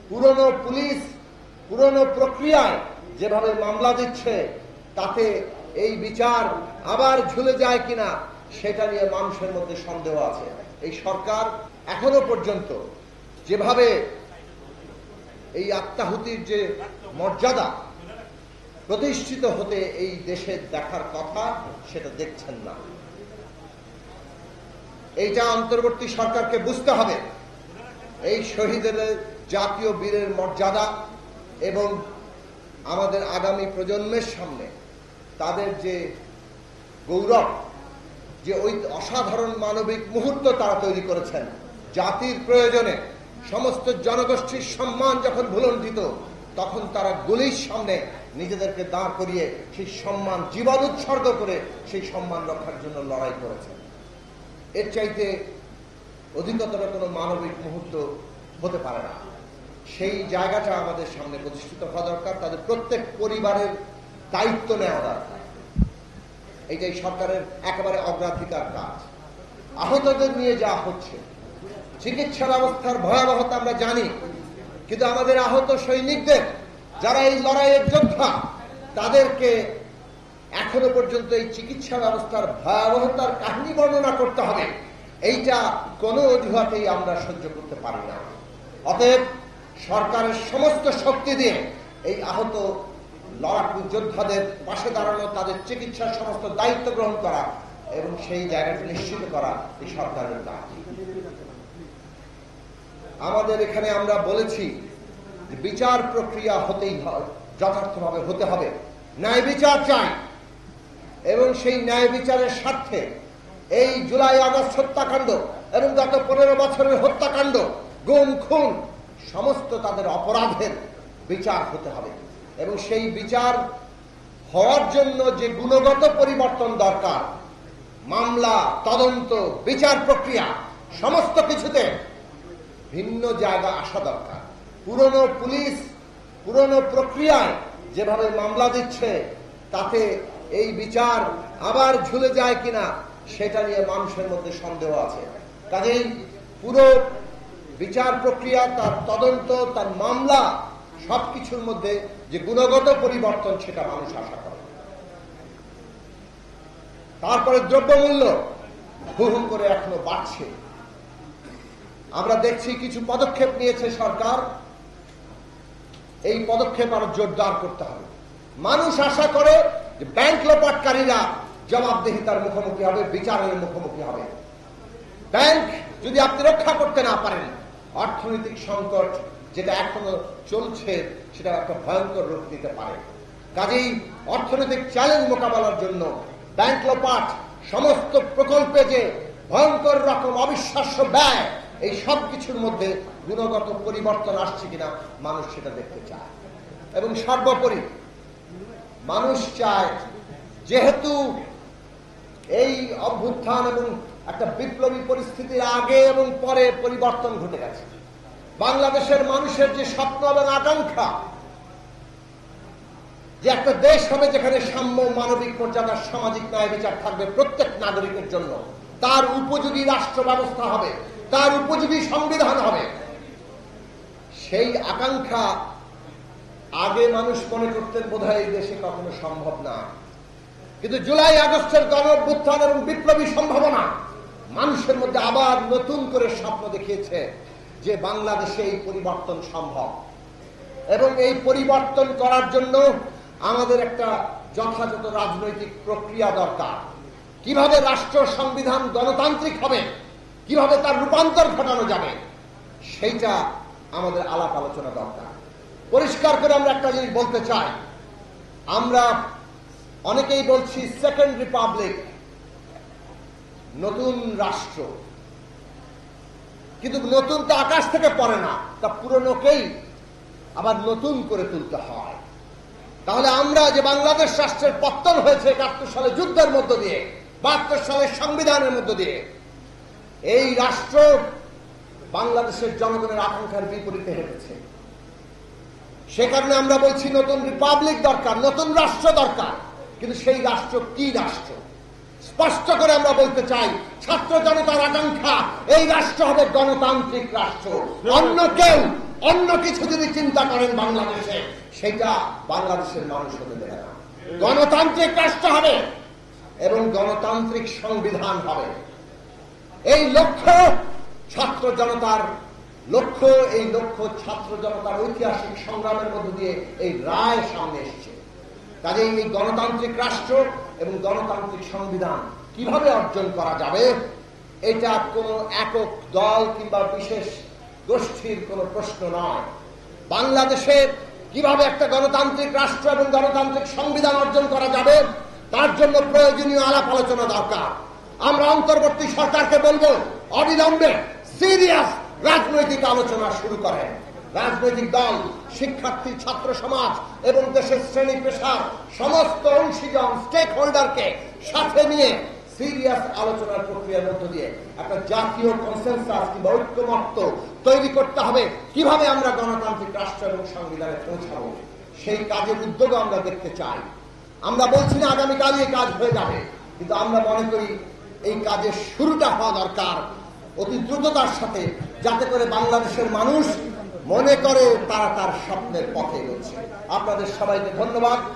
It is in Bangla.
পুরনো পুলিশ পুরনো প্রক্রিয়ায় যেভাবে মামলা দিচ্ছে তাতে এই বিচার আবার ঝুলে যায় কিনা সেটা নিয়ে মানুষের মধ্যে সন্দেহ আছে। এই সরকার এখনো পর্যন্ত যেভাবে এই আত্মাহুতির যে মর্যাদা প্রতিষ্ঠিত হতে এই দেশে দেখার কথা সেটা দেখছেন না। এইটা অন্তর্বর্তী সরকারকে বুঝতে হবে। এই শহীদের জাতীয় বীরের মর্যাদা এবং আমাদের আগামী প্রজন্মের সামনে তাদের যে গৌরব, যে ওই অসাধারণ মানবিক মুহূর্ত তারা তৈরি করেছেন, জাতির প্রয়োজনে সমস্ত জনগোষ্ঠীর সম্মান যখন ভুলণ্ঠিত তখন তারা গুলির সামনে নিজেদেরকে দাঁড় করিয়ে সেই সম্মান জীবন উৎসর্গ করে সেই সম্মান রক্ষার জন্য লড়াই করেছেন। এর চাইতে অধিকতর কোনো মানবিক মুহূর্ত হতে পারে না। সেই জায়গাটা আমাদের সামনে প্রতিষ্ঠিত হওয়া দরকার। তাদের প্রত্যেক পরিবারের দায়িত্ব নেওয়া দরকার। এইটাই সরকারের একেবারে অগ্রাধিকার কাজ। আহতদের নিয়ে যা হচ্ছে, চিকিৎসা ব্যবস্থার ভয়াবহতা আমরা জানি, কিন্তু আমাদের আহত সৈনিকদের যারা এই লড়াইয়ের যোদ্ধা তাদেরকে এখনো পর্যন্ত এই চিকিৎসা ব্যবস্থার ভয়াবহতার কাহিনী বর্ণনা করতে হবে, এইটা কোনো অজুহাতেই আমরা সহ্য করতে পারি না। অতএব সরকারের সমস্ত শক্তি দিয়ে এই আহত লড়াকু যোদ্ধাদের পাশে দাঁড়ানো, তাদের চিকিৎসার সমস্ত দায়িত্ব গ্রহণ করা এবং সেই জায়গাটি নিশ্চিত করা এই সরকারের কাজ। আমাদের এখানে আমরা বলেছি যে বিচার প্রক্রিয়া হতেই যথার্থভাবে হতে হবে, ন্যায় বিচার চাই এবং সেই ন্যায় বিচারের স্বার্থে এই জুলাই আগস্ট হত্যাকাণ্ড এবং গত 15 বছরের হত্যাকাণ্ড, গুম খুন সমস্ত তাদের অপরাধের বিচার হতে হবে এবং সেই বিচার হওয়ার জন্য যে গুণগত পরিবর্তন দরকার, মামলা, তদন্ত, বিচার প্রক্রিয়া সমস্ত কিছুতে ভিন্ন জায়গা আসা দরকার। পুরনো পুলিশ পুরনো প্রক্রিয়ায় যেভাবে মামলা দিচ্ছে তাতে এই বিচার আবার ঝুলে যায় কিনা সেটা নিয়ে মানুষের মধ্যে সন্দেহ আছে। কাজেই পুরো বিচার প্রক্রিয়া, তার তদন্ত, তার মামলা সবকিছুর মধ্যে যে গুণগত পরিবর্তন সেটা মানুষ আশা করে। তারপরে দ্রব্যমূল্য হুহু করে এখনো বাড়ছে। আমরা দেখছি কিছু পদক্ষেপ নিয়েছে সরকার, এই পদক্ষেপ আরো জোরদার করতে হবে। মানুষ আশা করে যে ব্যাংক লোপাটকারীরা জবাবদিহিতার মুখোমুখি হবে, বিচারের মুখোমুখি হবে। ব্যাংক যদি আপনি রক্ষা করতে না পারেন, অর্থনৈতিক সংকট যেটা এখনো চলছে সেটা একটা ভয়ঙ্কর রূপ নিতে পারে। কাজেই অর্থনৈতিক চ্যালেঞ্জ মোকাবেলার জন্য ব্যাংক লোপাট, সমস্ত প্রকল্পে যে ভয়ঙ্কর রকম অবিশ্বাস্য ব্যয়, এই সব কিছুর মধ্যে গুণগত পরিবর্তন আসছে কিনা মানুষ সেটা দেখতে চায়। এবং সর্বোপরি মানুষ চায়, যেহেতু এই অভ্যুত্থান এবং একটা বিপ্লবী পরিস্থিতির আগে এবং পরে পরিবর্তন ঘটে গেছে, বাংলাদেশের মানুষের যে স্বপ্ন এবং আকাঙ্ক্ষা যে একটা দেশ হবে যেখানে সাম্য, মানবিক মর্যাদা, সামাজিক ন্যায় বিচার থাকবে প্রত্যেক নাগরিকের জন্য, তার উপযোগী রাষ্ট্র ব্যবস্থা হবে, তার উপযোগী সংবিধান হবে, সেই আকাঙ্ক্ষা আগে মানুষ মনে করতেন বোধহয় এই দেশে কখনো সম্ভব না। কিন্তু জুলাই আগস্টের গণ অভ্যুত্থান এবং বিপ্লবী সম্ভাবনা মানুষের মধ্যে আবার নতুন করে স্বপ্ন দেখিয়েছে যে বাংলাদেশে এই পরিবর্তন সম্ভব এবং এই পরিবর্তন করার জন্য আমাদের একটা যথাযথ রাজনৈতিক প্রক্রিয়া দরকার। কিভাবে রাষ্ট্র সংবিধান গণতান্ত্রিক হবে, কিভাবে তার রূপান্তর ঘটানো যাবে, সেইটা আমাদের আলাপ আলোচনা দরকার। পরিষ্কার করে আমরা একটা জিনিস বলতে চাই, আমরা অনেকেই বলছি সেকেন্ড রিপাবলিক, নতুন রাষ্ট্র, কিন্তু নতুন তো আকাশ থেকে পড়ে না, তা পুরনোকেই আবার নতুন করে তুলতে হয়। তাহলে আমরা যে বাংলাদেশ রাষ্ট্রের পতন হয়েছে ৭১ সালে যুদ্ধের মধ্য দিয়ে, ৭২ সালের সংবিধানের মধ্য দিয়ে, এই রাষ্ট্র বাংলাদেশের জনগণের আকাঙ্ক্ষার বিপরীতে হেঁটেছে। সে কারণে আমরা বলছি নতুন রিপাবলিক দরকার, নতুন রাষ্ট্র দরকার। কিন্তু সেই রাষ্ট্র কি রাষ্ট্র? স্পষ্ট করে আমরা বলতে চাই, ছাত্র জনতার আকাঙ্ক্ষা এই রাষ্ট্র হবে গণতান্ত্রিক রাষ্ট্র। অন্য কেউ অন্য কিছু যদি চিন্তা করেন বাংলাদেশে, সেটা বাংলাদেশের মানুষ হতে দেবে না। গণতান্ত্রিক রাষ্ট্র হবে এবং গণতান্ত্রিক সংবিধান হবে। এই লক্ষ্য ছাত্র জনতার লক্ষ্য, এই লক্ষ্য ছাত্র জনতার ঐতিহাসিক সংগ্রামের মধ্য দিয়ে এই রায় সামনে এসেছে। কাজেই এই গণতান্ত্রিক রাষ্ট্র এবং গণতান্ত্রিক সংবিধান কিভাবে অর্জন করা যাবে, এটা কোনো একক দল কিংবা বিশেষ গোষ্ঠীর কোনো প্রশ্ন নয়। বাংলাদেশের কিভাবে একটা গণতান্ত্রিক রাষ্ট্র এবং গণতান্ত্রিক সংবিধান অর্জন করা যাবে, তার জন্য প্রয়োজনীয় আলাপ আলোচনা দরকার। আমরা অন্তর্বর্তী সরকারকে বলবো, অবিলম্বে সিরিয়াস রাজনৈতিক আলোচনা শুরু করেন। রাজনৈতিক দল, শিক্ষার্থী, ছাত্র সমাজ এবং দেশের শ্রেণী পেশার সমস্ত অংশীজন, স্টেক হোল্ডারকে সাথে নিয়ে সিরিয়াস আলোচনার প্রক্রিয়ার মধ্য দিয়ে একটা জাতীয় কনসেনসাস কিংবা ঐক্যমত্য তৈরি করতে হবে। কিভাবে আমরা গণতান্ত্রিক রাষ্ট্র এবং সংবিধানে পৌঁছাবো, সেই কাজের উদ্যোগ আমরা দেখতে চাই। আমরা বলছি না আগামীকালই এই কাজ হয়ে যাবে, কিন্তু আমরা মনে করি এই কাজের শুরুটা হওয়া দরকার অতি দ্রুততার সাথে, যাতে করে বাংলাদেশের মানুষ মনে করে তারা তার স্বপ্নের পথে এগোচ্ছে। আপনাদের সবাইকে ধন্যবাদ।